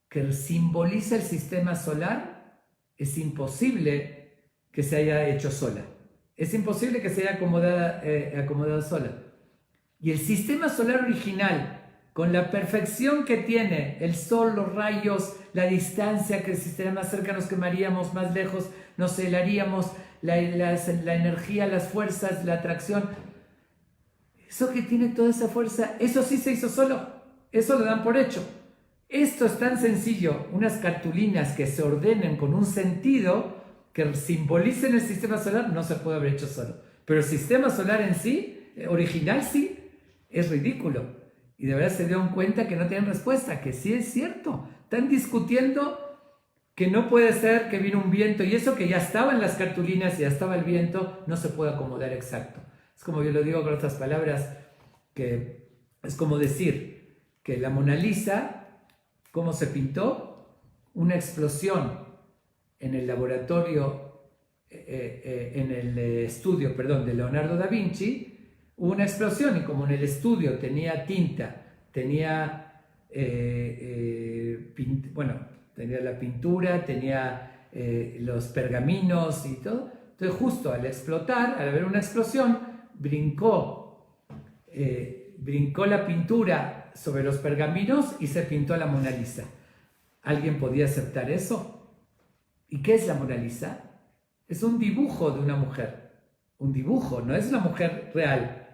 que simboliza el sistema solar, es imposible que se haya hecho sola. Es imposible que se haya acomodado sola. Y el sistema solar original, con la perfección que tiene el Sol, los rayos, la distancia, que si estaría más cerca nos quemaríamos, más lejos nos helaríamos, la energía, las fuerzas, la atracción, eso que tiene toda esa fuerza, eso sí se hizo solo, eso lo dan por hecho. Esto es tan sencillo, unas cartulinas que se ordenen con un sentido que simbolicen el sistema solar, no se puede haber hecho solo. Pero el sistema solar en sí, original sí, es ridículo. Y de verdad se dieron cuenta que no tienen respuesta, que sí es cierto. Están discutiendo que no puede ser que vino un viento y eso que ya estaba en las cartulinas y ya estaba el viento, no se puede acomodar exacto. Es como yo lo digo con otras palabras, que es como decir que la Mona Lisa, ¿cómo se pintó? Una explosión en el laboratorio, en el estudio, de Leonardo da Vinci. Hubo una explosión y como en el estudio tenía tinta, tenía tenía la pintura, tenía los pergaminos y todo, entonces justo al explotar, al haber una explosión, brincó la pintura sobre los pergaminos y se pintó la Mona Lisa. ¿Alguien podía aceptar eso? ¿Y qué es la Mona Lisa? Es un dibujo de una mujer, un dibujo, no es una mujer real.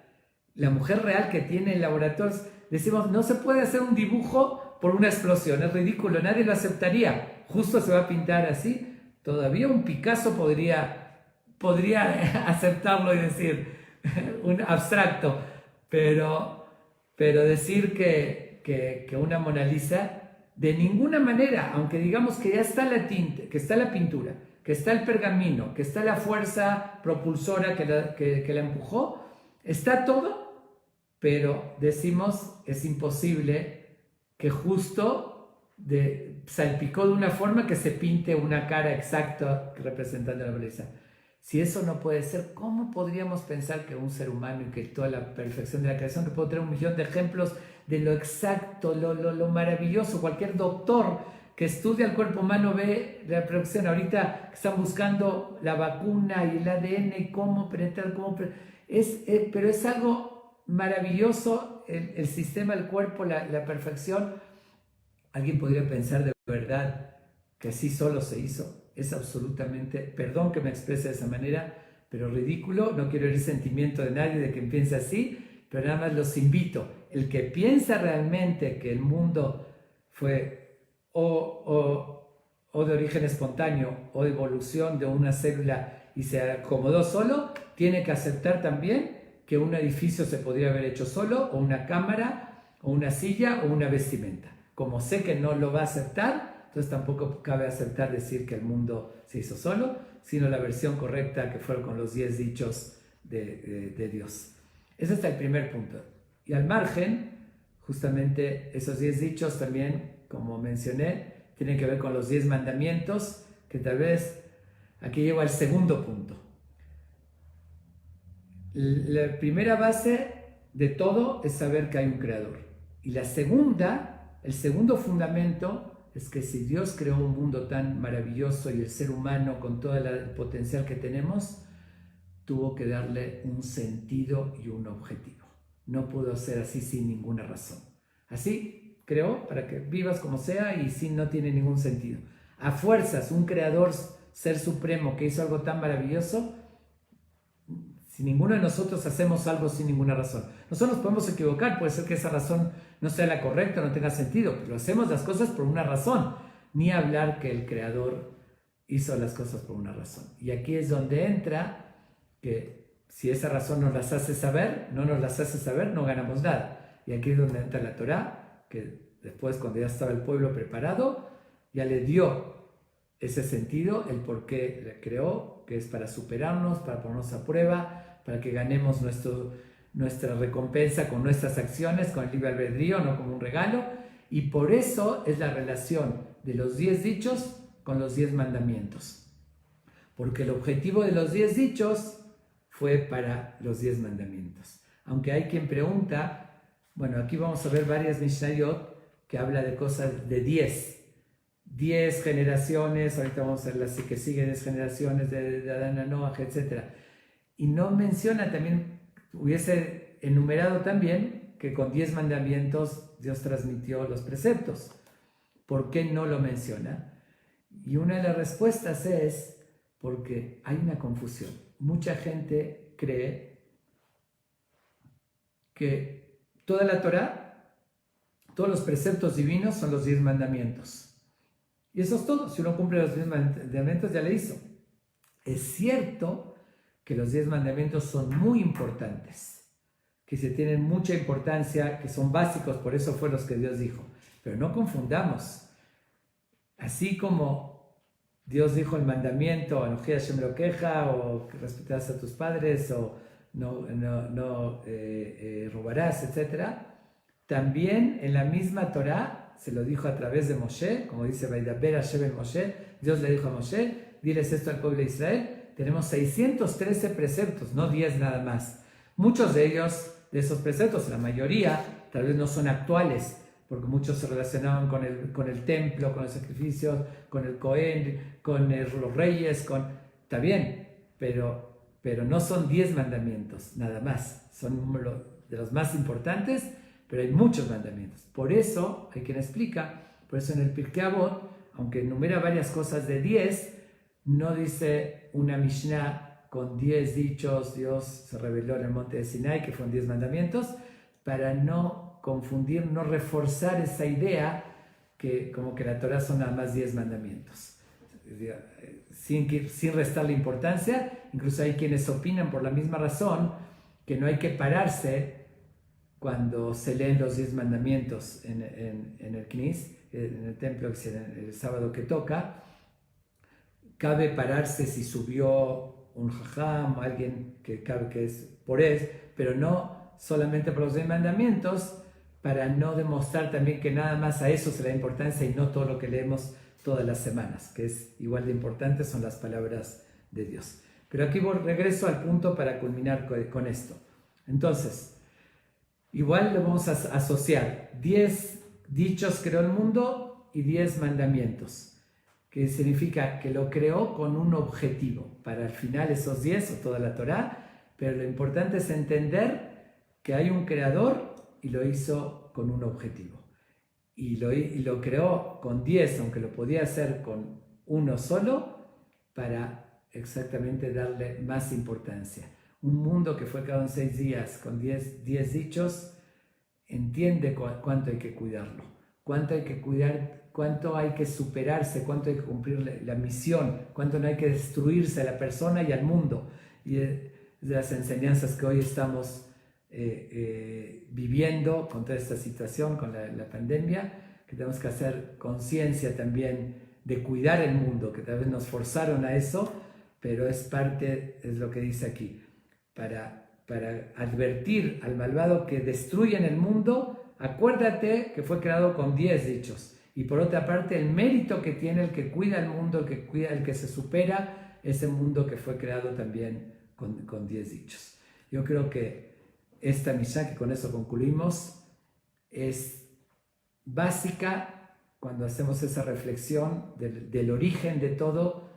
La mujer real que tiene en laboratorios, decimos, no se puede hacer un dibujo por una explosión, es ridículo, nadie lo aceptaría, justo se va a pintar así. Todavía un Picasso podría aceptarlo y decir, un abstracto, pero decir que una Mona Lisa, de ninguna manera, aunque digamos que ya está la tinta, que está la pintura, que está el pergamino, que está la fuerza propulsora que la empujó, está todo, pero decimos es imposible que justo salpicó de una forma que se pinte una cara exacta representando la belleza. Si eso no puede ser, ¿cómo podríamos pensar que un ser humano y que toda la perfección de la creación, que puedo tener 1.000.000 de ejemplos de lo exacto, lo maravilloso, cualquier doctor que estudia el cuerpo humano ve la reproducción, ahorita están buscando la vacuna y el ADN y cómo penetrar, pero es algo maravilloso el sistema, el cuerpo, la perfección. Alguien podría pensar de verdad que así solo se hizo. Es absolutamente, perdón que me exprese de esa manera, pero ridículo. No quiero herir sentimiento de nadie de quien piense así, pero nada más los invito. El que piensa realmente que el mundo fue o de origen espontáneo o de evolución de una célula y se acomodó solo, tiene que aceptar también que un edificio se podría haber hecho solo, o una cámara, o una silla, o una vestimenta. Como sé que no lo va a aceptar, entonces tampoco cabe aceptar decir que el mundo se hizo solo, sino la versión correcta que fue con los 10 dichos de Dios. Ese es el primer punto. Y al margen, justamente esos 10 dichos también, como mencioné, tienen que ver con los 10 mandamientos, que tal vez aquí llego al segundo punto. La primera base de todo es saber que hay un creador. Y la segunda, el segundo fundamento, es que si Dios creó un mundo tan maravilloso y el ser humano con todo el potencial que tenemos, tuvo que darle un sentido y un objetivo. No pudo ser así sin ninguna razón. Así creó para que vivas como sea y sin no tiene ningún sentido. A fuerzas, un creador, ser supremo que hizo algo tan maravilloso, si ninguno de nosotros hacemos algo sin ninguna razón. Nosotros nos podemos equivocar, puede ser que esa razón no sea la correcta, no tenga sentido, pero hacemos las cosas por una razón. Ni hablar que el Creador hizo las cosas por una razón. Y aquí es donde entra que si esa razón nos las hace saber, no nos las hace saber, no ganamos nada. Y aquí es donde entra la Torá, que después cuando ya estaba el pueblo preparado, ya le dio ese sentido, el por qué la creó, que es para superarnos, para ponernos a prueba, para que ganemos nuestra recompensa con nuestras acciones, con el libre albedrío, no como un regalo. Y por eso es la relación de los 10 dichos con los 10 mandamientos. Porque el objetivo de los 10 dichos fue para los 10 mandamientos. Aunque hay quien pregunta, bueno, aquí vamos a ver varias Mishnayot que habla de cosas de 10 generaciones, ahorita vamos a ver las que siguen, 10 generaciones de Adán a Noah, etc. Y no menciona también, hubiese enumerado también que con 10 mandamientos Dios transmitió los preceptos. ¿Por qué no lo menciona? Y una de las respuestas es porque hay una confusión. Mucha gente cree que toda la Torá, todos los preceptos divinos son los 10 mandamientos. Y eso es todo. Si uno cumple los 10 mandamientos, ya le hizo. Es cierto que los 10 mandamientos son muy importantes, que se tienen mucha importancia, que son básicos, por eso fue los que Dios dijo. Pero no confundamos. Así como Dios dijo el mandamiento, Anoji Hashem Elokeja, o que respetarás a tus padres, o no robarás, etc. También en la misma Torá se lo dijo a través de Moshe, como dice Vaidaber Hashem el Moshe, Dios le dijo a Moshe, diles esto al pueblo de Israel. Tenemos 613 preceptos, no 10 nada más. Muchos de ellos, de esos preceptos, la mayoría, tal vez no son actuales, porque muchos se relacionaban con el templo, con los sacrificios, con el Cohen, con los reyes, está bien, pero no son 10 mandamientos, nada más. Son de los más importantes, pero hay muchos mandamientos. Por eso, hay quien explica, por eso en el Pirkei Avot, aunque enumera varias cosas de 10, no dice una Mishnah con 10 dichos, Dios se reveló en el monte de Sinai, que fueron 10 mandamientos, para no confundir, no reforzar esa idea que como que la Torah son nada más 10 mandamientos. Sin restarle importancia, incluso hay quienes opinan por la misma razón que no hay que pararse cuando se leen los 10 mandamientos en el Knis, en el templo, el sábado que toca. Cabe pararse si subió un jajam, alguien que es por él, pero no solamente por los 10 mandamientos, para no demostrar también que nada más a eso se le da importancia y no todo lo que leemos todas las semanas, que es igual de importante, son las palabras de Dios. Pero aquí regreso al punto para culminar con esto. Entonces, igual lo vamos a asociar. 10 dichos creó el mundo y 10 mandamientos, que significa que lo creó con un objetivo. Para al final esos 10 o toda la Torá, pero lo importante es entender que hay un creador y lo hizo con un objetivo. Y lo creó con 10, aunque lo podía hacer con uno solo, para exactamente darle más importancia. Un mundo que fue creado en 6 días con 10 dichos, entiende cuánto hay que cuidarlo, cuánto hay que cuidar, cuánto hay que superarse, cuánto hay que cumplir la misión, cuánto no hay que destruirse a la persona y al mundo. Y de las enseñanzas que hoy estamos viviendo con toda esta situación, con la pandemia, que tenemos que hacer conciencia también de cuidar el mundo, que tal vez nos forzaron a eso, pero es lo que dice aquí, para advertir al malvado que destruyen el mundo, acuérdate que fue creado con 10 dichos. Y por otra parte, el mérito que tiene el que cuida el mundo, el que se supera ese mundo que fue creado también con 10 dichos. Yo creo que esta Mishnah, que con eso concluimos, es básica cuando hacemos esa reflexión del origen de todo,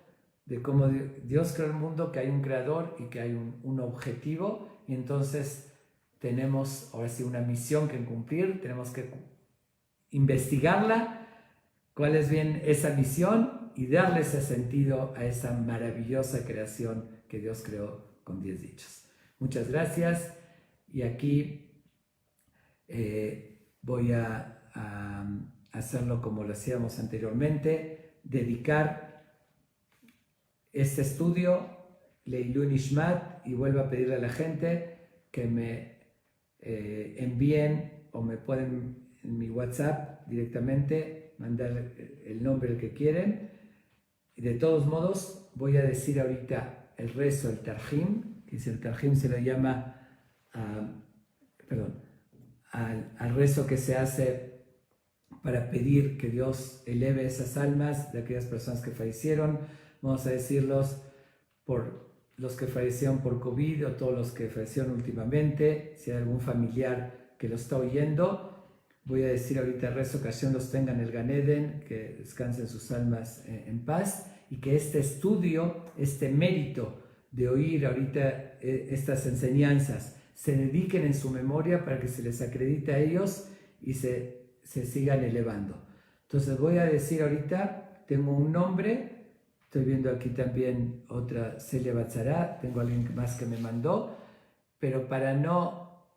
de cómo Dios creó el mundo, que hay un creador y que hay un objetivo, y entonces tenemos ahora sí una misión que cumplir, tenemos que investigarla, cuál es bien esa misión y darle ese sentido a esa maravillosa creación que Dios creó con 10 dichos. Muchas gracias. Y aquí voy a hacerlo como lo hacíamos anteriormente, dedicar este estudio, Leilui Nishmat, y vuelvo a pedirle a la gente que me envíen o me pueden en mi WhatsApp directamente mandar el nombre que quieren. Y de todos modos, voy a decir ahorita el rezo, el Tarjim, que si el Tarjim se lo llama al rezo que se hace para pedir que Dios eleve esas almas de aquellas personas que fallecieron. Vamos a decirlos por los que fallecieron por COVID o todos los que fallecieron últimamente. Si hay algún familiar que lo está oyendo, voy a decir ahorita el rezo, que Hashem los tenga en el Gan Eden, que descansen sus almas en paz, y que este estudio, este mérito de oír ahorita estas enseñanzas, se dediquen en su memoria para que se les acredite a ellos y se sigan elevando. Entonces voy a decir ahorita, tengo un nombre, estoy viendo aquí también otra Celia Batzara, tengo alguien más que me mandó, pero para no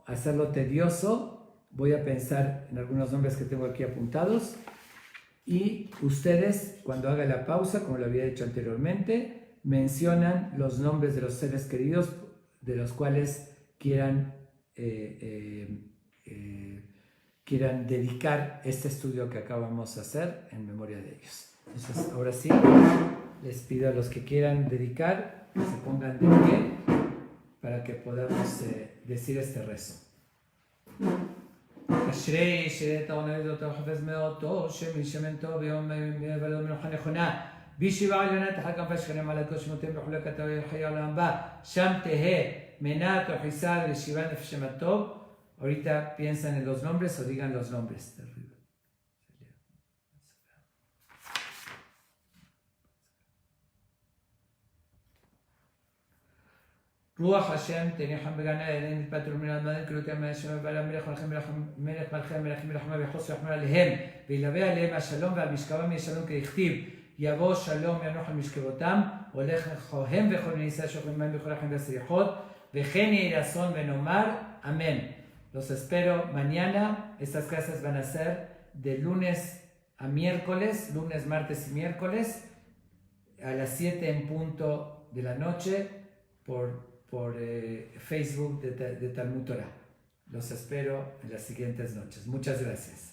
hacerlo tedioso, voy a pensar en algunos nombres que tengo aquí apuntados, y ustedes, cuando haga la pausa, como lo había hecho anteriormente, mencionan los nombres de los seres queridos de los cuales quieran dedicar este estudio que acabamos de hacer en memoria de ellos. Entonces, ahora sí, les pido a los que quieran dedicar que se pongan de pie para que podamos decir este rezo. אשרי שירת העונד אותו וחפץ מאותו שמי שמן טוב יום ולא מנוחה נכונה בישיבה עליונה תחכם פשכנים על הקודש שמותים בחולקת חיי העולם הבא שם תהא מנת או חיסה לישיבה נפש הטוב. Ahorita piensan en los nombres o digan los nombres. רוח השם תניחם בגן העדן נתפטרו מן המדן כלותם מהשם ובעל המלך מלך מלכי המלכים מלחמה ויחוס ויחמר עליהם וילווה עליהם השלום ועל משכבם יהיה שלום כדכתיב יבוא שלום ינוח על משכבותם הולך לכוהם וכל ניסה שוכרים מים בכל החיים והסריחות וכן יהיה רצון ונאמר אמן. Los espero mañana. Estas clases van a ser de lunes a miércoles, lunes, martes y miércoles a las 7 en punto de la noche por Facebook de Talmud Torah. Los espero en las siguientes noches. Muchas gracias.